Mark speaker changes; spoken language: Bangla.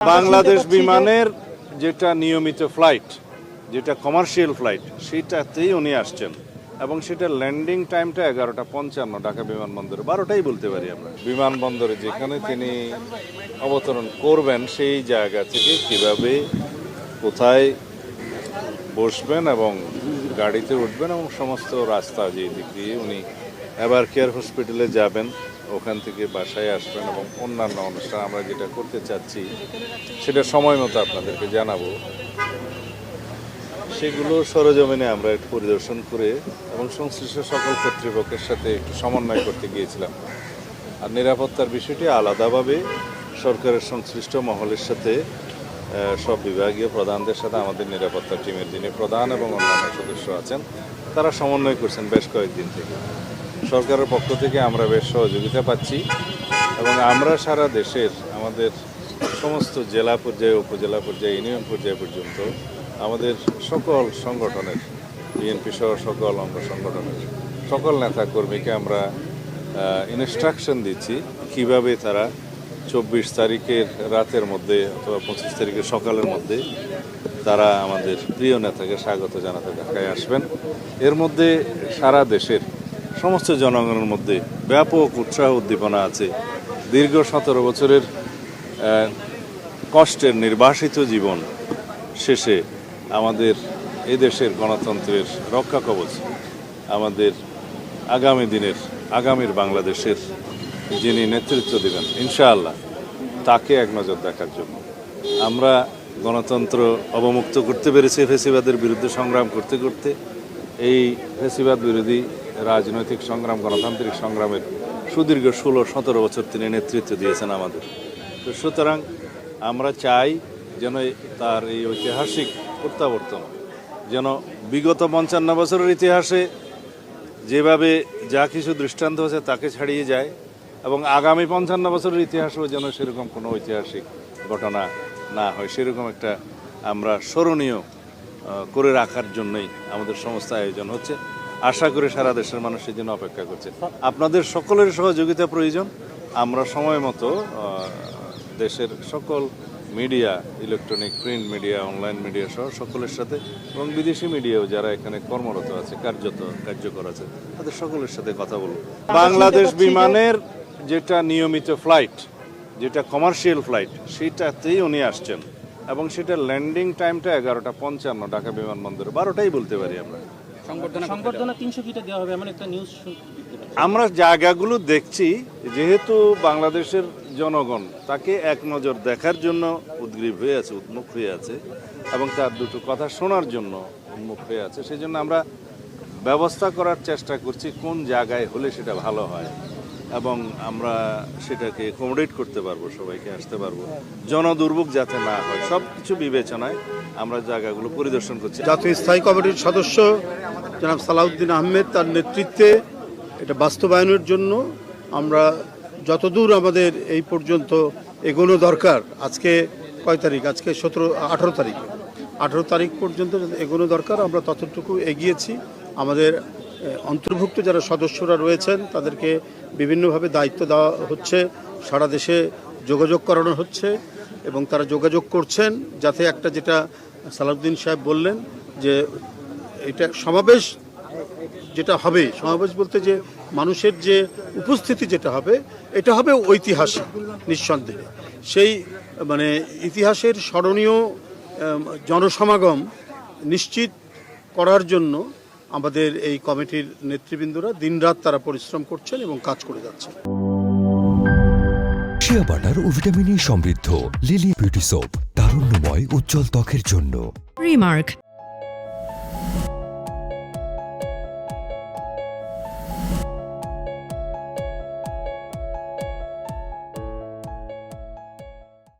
Speaker 1: বাংলাদেশ বিমানের যেটা নিয়মিত ফ্লাইট, যেটা কমার্শিয়াল ফ্লাইট, সেটাতেই উনি আসছেন এবং সেটা ল্যান্ডিং টাইমটা 11:55 ঢাকা বিমানবন্দরে, 12টাই বলতে পারি আমরা। বিমানবন্দরে যেখানে তিনি অবতরণ করবেন সেই জায়গা থেকে কিভাবে কোথায় বসবেন এবং গাড়িতে উঠবেন এবং সমস্ত রাস্তা যে দিক দিয়ে উনি এবার কেয়ার হসপিটালে যাবেন, ওখান থেকে বাসায় আসবেন এবং অন্যান্য অনুষ্ঠান আমরা যেটা করতে চাচ্ছি সেটা সময় মতো আপনাদেরকে জানাবো। সেগুলো সরজমিনে আমরা একটু পরিদর্শন করে এবং সংশ্লিষ্ট সকল কর্তৃপক্ষের সাথে একটু সমন্বয় করতে গিয়েছিলাম। আর নিরাপত্তার বিষয়টি আলাদাভাবে সরকারের সংশ্লিষ্ট মহলের সাথে সব বিভাগীয় প্রধানদের সাথে আমাদের নিরাপত্তা টিমের যিনি প্রধান এবং অন্যান্য সদস্য আছেন তারা সমন্বয় করছেন বেশ কয়েকদিন থেকে। সরকারের পক্ষ থেকে আমরা বেশ সহযোগিতা পাচ্ছি এবং আমরা সারা দেশের আমাদের সমস্ত জেলা পর্যায়ে, উপজেলা পর্যায়ে, ইউনিয়ন পর্যায়ে পর্যন্ত আমাদের সকল সংগঠনের, বিএনপি সহ সকল অঙ্গ সংগঠনের সকল নেতাকর্মীকে আমরা ইনস্ট্রাকশন দিচ্ছি কিভাবে তারা 24 তারিখের রাতের মধ্যে অথবা 25 তারিখের সকালের মধ্যে তারা আমাদের প্রিয় নেতাকে স্বাগত জানাতে ঢাকায় আসবেন। এর মধ্যে সারা দেশের সমস্ত জনগণের মধ্যে ব্যাপক উৎসাহ উদ্দীপনা আছে। দীর্ঘ 17 বছরের কষ্টের নির্বাসিত জীবন শেষে আমাদের এই দেশের গণতন্ত্রের রক্ষা কবচ, আমাদের আগামী দিনের, আগামীর বাংলাদেশের যিনি নেতৃত্ব দেবেন ইনশাআল্লাহ, তাকে এক নজর দেখার জন্য আমরা গণতন্ত্র অবমুক্ত করতে পেরেছি। ফ্যাসিবাদের বিরুদ্ধে সংগ্রাম করতে করতে এই ফ্যাসিবাদ বিরোধী রাজনৈতিক সংগ্রাম, গণতান্ত্রিক সংগ্রামের সুদীর্ঘ 16-17 বছর তিনি নেতৃত্ব দিয়েছেন আমাদের। তো সুতরাং আমরা চাই যেন তার এই ঐতিহাসিক প্রত্যাবর্তন যেন বিগত 55 বছরের ইতিহাসে যেভাবে যা কিছু দৃষ্টান্ত হয়েছে তাকে ছাড়িয়ে যায় এবং আগামী 55 বছরের ইতিহাসেও যেন সেরকম কোনো ঐতিহাসিক ঘটনা না হয়, সেরকম একটা আমরা স্মরণীয় করে রাখার জন্যই আমাদের সমস্ত আয়োজন হচ্ছে। আশা করি সারা দেশের মানুষের জন্য অপেক্ষা করছে। আপনাদের সকলের সহযোগিতা প্রয়োজন। আমরা সময় মতো দেশের সকল media, electronic, print media, online media সহ সকলের সাথে এবং বিদেশি মিডিয়াও যারা এখানে কর্মরত আছে, কার্যকর আছে, তাদের সকলের সাথে কথা বলব। বাংলাদেশ বিমানের যেটা নিয়মিত ফ্লাইট, যেটা কমার্শিয়াল ফ্লাইট, সেটাতেই উনি আসছেন এবং সেটা ল্যান্ডিং টাইমটা 11:55 ঢাকা বিমানবন্দরে, 12টাই বলতে পারি আমরা।
Speaker 2: সংবর্ধনা 300 ফিটে দেওয়া হবে এমন একটা নিউজ
Speaker 1: আমরা জায়গাগুলো দেখছি, যেহেতু বাংলাদেশের জনগণ তাকে এক নজর দেখার জন্য উদ্গ্রীব হয়ে আছে, উন্মুখ হয়ে আছে এবং তার দুটো কথা শোনার জন্য উন্মুখ হয়ে আছে, সেই জন্য আমরা ব্যবস্থা করার চেষ্টা করছি কোন জায়গায় হলে সেটা ভালো হয় এবং আমরা সেটাকে অ্যাকোমোডেট করতে পারবো, সবাইকে আসতে পারবো, জনদুর্ভোগ যাতে না হয়, সব কিছু বিবেচনায় আমরা জায়গাগুলো পরিদর্শন করছি।
Speaker 3: জাতীয় স্থায়ী কমিটির সদস্য জনাব সালাউদ্দিন আহমেদ তার নেতৃত্বে এটা বাস্তবায়নের জন্য আমরা যতদূর আমাদের এই পর্যন্ত এগোনো দরকার, আজকে কয় তারিখ, আজকে 18 তারিখ পর্যন্ত এগোনো দরকার, আমরা ততটুকু এগিয়েছি। আমাদের অন্তর্ভুক্ত যারা সদস্যরা রয়েছেন তাদেরকে বিভিন্নভাবে দায়িত্ব দেওয়া হচ্ছে, সারা দেশে যোগাযোগ করানো হচ্ছে এবং তারা যোগাযোগ করছেন যাতে একটা, যেটা সালাউদ্দিন সাহেব বললেন যে এটা সমাবেশ যেটা হবে, সমাবেশ বলতে যে মানুষের যে উপস্থিতি যেটা হবে, এটা হবে ঐতিহাসিক নিঃসন্দেহে। সেই মানে ইতিহাসের স্মরণীয় জনসমাগম নিশ্চিত করার জন্য আমাদের এই কমিটির নেতৃবৃন্দরা দিনরাত তারা পরিশ্রম করছেন এবং কাজ করে যাচ্ছেন।
Speaker 4: শিয়া বাটার ও ভিটামিন ই সমৃদ্ধ লিলি বিউটি সোপ, তারুণ্যময় উজ্জ্বল ত্বকের জন্য।
Speaker 5: রিমার্ক